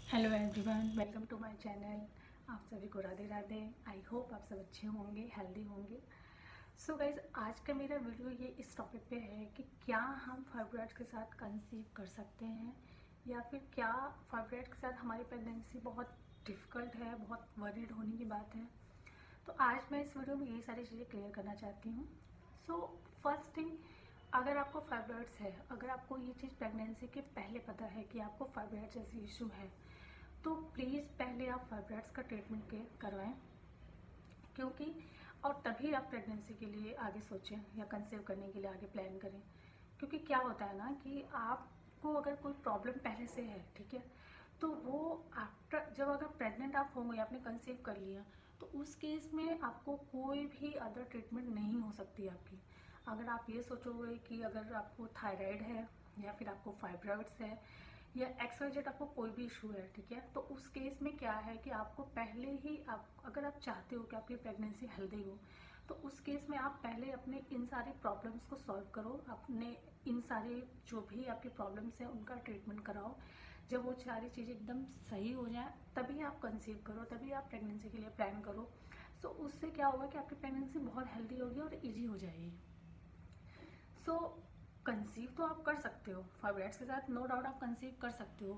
Hello everyone, welcome to my channel. आप सभी को राधे राधे। आई होप आप सब अच्छे होंगे, हेल्दी होंगे। सो गाइज, आज का मेरा वीडियो ये इस टॉपिक पे है कि क्या हम फाइब्रॉइड्स के साथ कंसीव कर सकते हैं या फिर क्या फाइब्रॉइड्स के साथ हमारी प्रेगनेंसी बहुत डिफ़िकल्ट है, बहुत वरीड होने की बात है। तो आज मैं इस वीडियो में यही सारी चीज़ें क्लियर करना चाहती हूँ। सो फर्स्ट थिंग, अगर आपको फाइब्रॉइड्स है, अगर आपको ये चीज़ प्रेगनेंसी के पहले पता है कि आपको फाइब्रॉइड्स जैसी इशू है, तो प्लीज़ पहले आप फाइब्रॉइड्स का ट्रीटमेंट के करवाएं। क्योंकि और तभी आप प्रेगनेंसी के लिए आगे सोचें या कंसीव करने के लिए आगे प्लान करें। क्योंकि क्या होता है ना कि आपको अगर कोई प्रॉब्लम पहले से है, ठीक है, तो वो आफ्टर जब अगर प्रेग्नेंट आप होंगे, आपने कंसीव कर लिया, तो उस केस में आपको कोई भी अदर ट्रीटमेंट नहीं हो सकती आपकी। अगर आप ये सोचोगे कि अगर आपको थायराइड है या फिर आपको फाइब्रॉइड्स है या एक्सवाइजेड आपको कोई भी इशू है, ठीक है, तो उस केस में क्या है कि आपको पहले ही आप अगर आप चाहते हो कि आपकी प्रेगनेंसी हेल्दी हो, तो उस केस में आप पहले अपने इन सारे प्रॉब्लम्स को सॉल्व करो, अपने इन सारे जो भी आपकी प्रॉब्लम्स हैं उनका ट्रीटमेंट कराओ। जब वो सारी चीज़ें एकदम सही हो जाए तभी आप कंसीव करो, तभी आप प्रेगनेंसी के लिए प्लान करो। सो उससे क्या होगा कि आपकी प्रेगनेंसी बहुत हेल्दी होगी और ईजी हो जाएगी। सो कंसीव तो आप कर सकते हो फाइब्रॉइड्स के साथ, नो डाउट आप कंसीव कर सकते हो।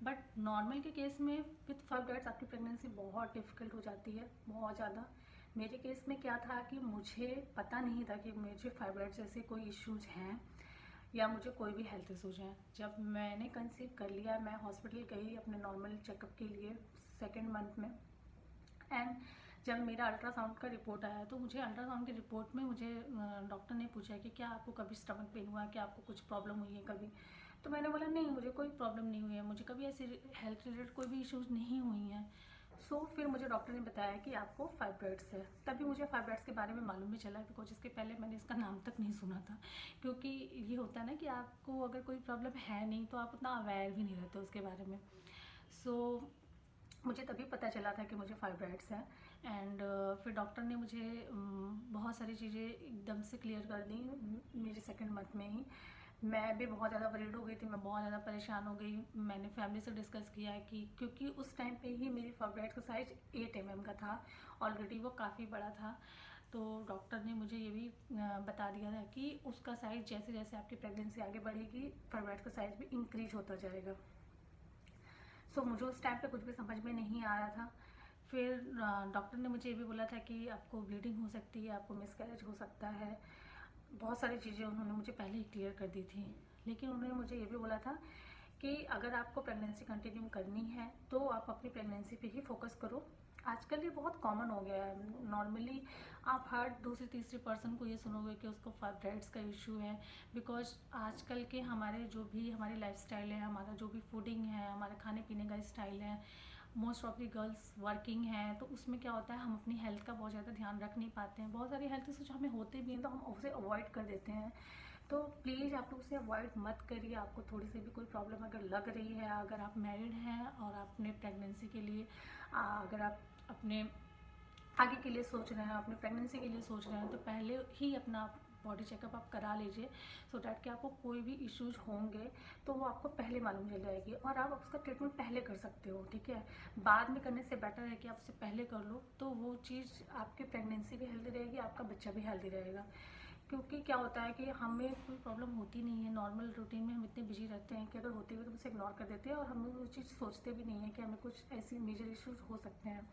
बट नॉर्मल के केस में विथ फाइब्रॉइड्स आपकी प्रेगनेंसी बहुत डिफ़िकल्ट हो जाती है, बहुत ज़्यादा। मेरे केस में क्या था कि मुझे पता नहीं था कि मुझे फाइब्रॉइड्स जैसे कोई इश्यूज हैं या मुझे कोई भी हेल्थ इशूज हैं। जब मैंने कंसीव कर लिया, मैं हॉस्पिटल गई अपने नॉर्मल चेकअप के लिए सेकेंड मंथ में। एंड जब मेरा अल्ट्रासाउंड का रिपोर्ट आया, तो मुझे अल्ट्रासाउंड के रिपोर्ट में मुझे डॉक्टर ने पूछा कि क्या आपको कभी स्टमक पेन हुआ, क्या आपको कुछ प्रॉब्लम हुई है कभी। तो मैंने बोला नहीं, मुझे कोई प्रॉब्लम नहीं हुई है, मुझे कभी ऐसी हेल्थ रिलेटेड कोई भी इश्यूज नहीं हुई हैं। फिर मुझे डॉक्टर ने बताया कि आपको फाइब्रॉइड्स है। तभी मुझे फाइब्रॉइड्स के बारे में मालूम भी चला, बिकॉज इसके पहले मैंने इसका नाम तक नहीं सुना था। क्योंकि ये होता है ना कि आपको अगर कोई प्रॉब्लम है नहीं तो आप उतना अवेयर भी नहीं रहते उसके बारे में। सो मुझे तभी पता चला था कि मुझे फाइब्रॉइड्स हैं। एंड फिर डॉक्टर ने मुझे बहुत सारी चीज़ें एकदम से क्लियर कर दी मेरे सेकंड मंथ में ही। मैं भी बहुत ज़्यादा वरीड हो गई थी, मैं बहुत ज़्यादा परेशान हो गई। मैंने फैमिली से डिस्कस किया कि क्योंकि उस टाइम पे ही मेरी फाइब्रॉइड्स का साइज 8 mm का था, ऑलरेडी वो काफ़ी बड़ा था। तो डॉक्टर ने मुझे ये भी बता दिया था कि उसका साइज़ जैसे जैसे आपकी प्रेगनेंसी आगे बढ़ेगी, फाइब्रॉइड्स का साइज़ भी इंक्रीज होता जाएगा। मुझे उस टाइम पे कुछ भी समझ में नहीं आ रहा था। फिर डॉक्टर ने मुझे ये भी बोला था कि आपको ब्लीडिंग हो सकती है, आपको मिसकैरेज हो सकता है। बहुत सारी चीज़ें उन्होंने मुझे पहले ही क्लियर कर दी थी। लेकिन उन्होंने मुझे ये भी बोला था कि अगर आपको प्रेगनेंसी कंटिन्यू करनी है तो आप अपनी प्रेगनेंसी पे ही फोकस करो। आजकल ये बहुत कॉमन हो गया है, नॉर्मली आप हर दूसरी तीसरी पर्सन को ये सुनोगे कि उसको फाइब्रॉइड्स का इशू है। बिकॉज आजकल के हमारे जो भी हमारी लाइफस्टाइल है, हमारा जो भी फूडिंग है, हमारे खाने पीने का स्टाइल है, most of the girls working हैं, तो उसमें क्या होता है हम अपनी हेल्थ का बहुत ज़्यादा ध्यान रख नहीं पाते हैं। बहुत सारी हेल्थ इशूज हमें होते भी हैं तो हम उसे अवॉइड कर देते हैं। तो प्लीज़ आप लोग उसे अवॉइड मत करिए। आपको थोड़ी सी भी कोई प्रॉब्लम अगर लग रही है, अगर आप मैरिड हैं और आपने प्रेगनेंसी के लिए अगर आप अपने आगे के लिए सोच रहे हैं, अपने प्रेगनेंसी के लिए सोच रहे हैं, तो पहले ही अपना बॉडी चेकअप आप करा लीजिए। सो डैट कि आपको कोई भी इश्यूज होंगे तो वो आपको पहले मालूम चल जाएगी और आप उसका ट्रीटमेंट पहले कर सकते हो, ठीक है। बाद में करने से बेटर है कि आप उससे पहले कर लो, तो वो चीज़ आपकी प्रेगनेंसी भी हेल्दी रहेगी, आपका बच्चा भी हेल्दी रहेगा। क्योंकि क्या होता है कि हमें कोई प्रॉब्लम होती नहीं है, नॉर्मल रूटीन में हम इतने बिजी रहते हैं कि अगर होती हुई तो उसे इग्नोर कर देते हैं और हम वो चीज़ सोचते भी नहीं है कि हमें कुछ ऐसी मेजर इश्यूज हो सकते हैं।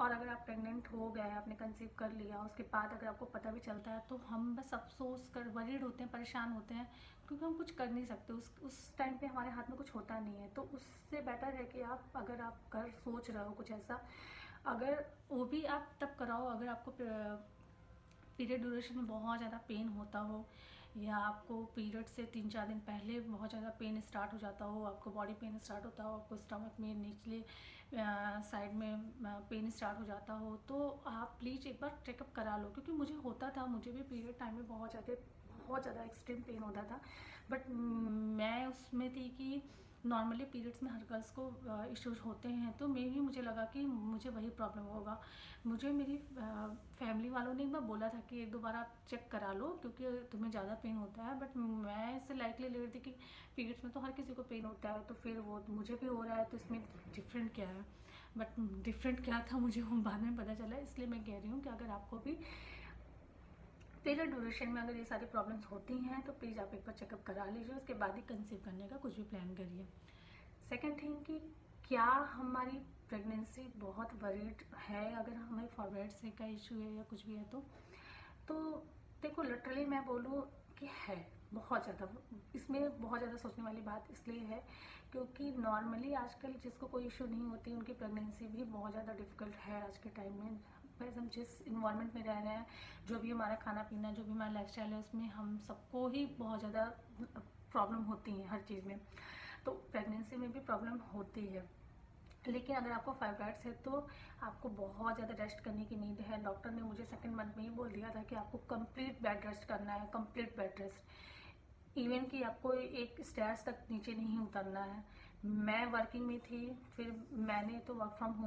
और अगर आप प्रेग्नेंट हो गए, आपने कंसीव कर लिया, उसके बाद अगर आपको पता भी चलता है तो हम बस अफसोस कर वरीड होते हैं, परेशान होते हैं, क्योंकि हम कुछ कर नहीं सकते। उस टाइम पे हमारे हाथ में कुछ होता नहीं है। तो उससे बेटर है कि आप अगर आप कर सोच रहे हो कुछ ऐसा, अगर वो भी आप तब कराओ अगर आपको पीरियड ड्यूरेशन में बहुत ज़्यादा पेन होता हो, या आपको पीरियड से 3-4 दिन पहले बहुत ज़्यादा पेन स्टार्ट हो जाता हो, आपको बॉडी पेन स्टार्ट होता हो, आपको स्टमक में निचले साइड में पेन स्टार्ट हो जाता हो, तो आप प्लीज़ एक बार चेकअप करा लो। क्योंकि मुझे होता था, मुझे भी पीरियड टाइम में बहुत ज़्यादा एक्सट्रीम पेन होता था। बट मैं उसमें थी कि नॉर्मली पीरियड्स में हर गर्ल्स को इश्यूज होते हैं, तो मुझे लगा कि मुझे वही प्रॉब्लम होगा। मुझे मेरी फैमिली वालों ने एक बार बोला था कि एक दो बार आप चेक करा लो क्योंकि तुम्हें ज़्यादा पेन होता है, बट मैं इससे लाइकली ले रही थी कि पीरियड्स में तो हर किसी को पेन होता है, तो फिर वो मुझे भी हो रहा है तो इसमें डिफरेंट क्या है। बट डिफरेंट क्या था मुझे वो बाद में पता चला। इसलिए मैं कह रही हूँ कि अगर आपको भी पीरियड ड्यूरेशन में अगर ये सारी प्रॉब्लम्स होती हैं तो प्लीज़ आप एक बार चेकअप करा लीजिए, उसके बाद ही कंसीव करने का कुछ भी प्लान करिए। सेकेंड थिंग कि क्या हमारी प्रेगनेंसी बहुत वरीड है, अगर हमें फॉरवर्ड का इशू है या कुछ भी है तो देखो लिटरली मैं बोलूँ कि है बहुत ज़्यादा। इसमें बहुत ज़्यादा सोचने वाली बात इसलिए है क्योंकि नॉर्मली आजकल जिसको कोई इशू नहीं होती उनकी प्रेगनेंसी भी बहुत ज़्यादा डिफ़िकल्ट है आज के टाइम में। बस हम जिस इन्वायरमेंट में रह रहे हैं, जो भी हमारा खाना पीना, जो भी हमारा लाइफस्टाइल है, उसमें हम सबको ही बहुत ज़्यादा प्रॉब्लम होती है हर चीज़ में, तो प्रेगनेंसी में भी प्रॉब्लम होती है। लेकिन अगर आपको फाइब्रॉइड्स है तो आपको बहुत ज़्यादा रेस्ट करने की नीड है। डॉक्टर ने मुझे सेकंड मंथ में ही बोल दिया था कि आपको कंप्लीट बेड रेस्ट करना है, कंप्लीट बेड रेस्ट, इवन कि आपको एक स्टेयर्स तक नीचे नहीं उतरना है। मैं वर्किंग में थी, फिर मैंने तो वर्क फ्रॉम होम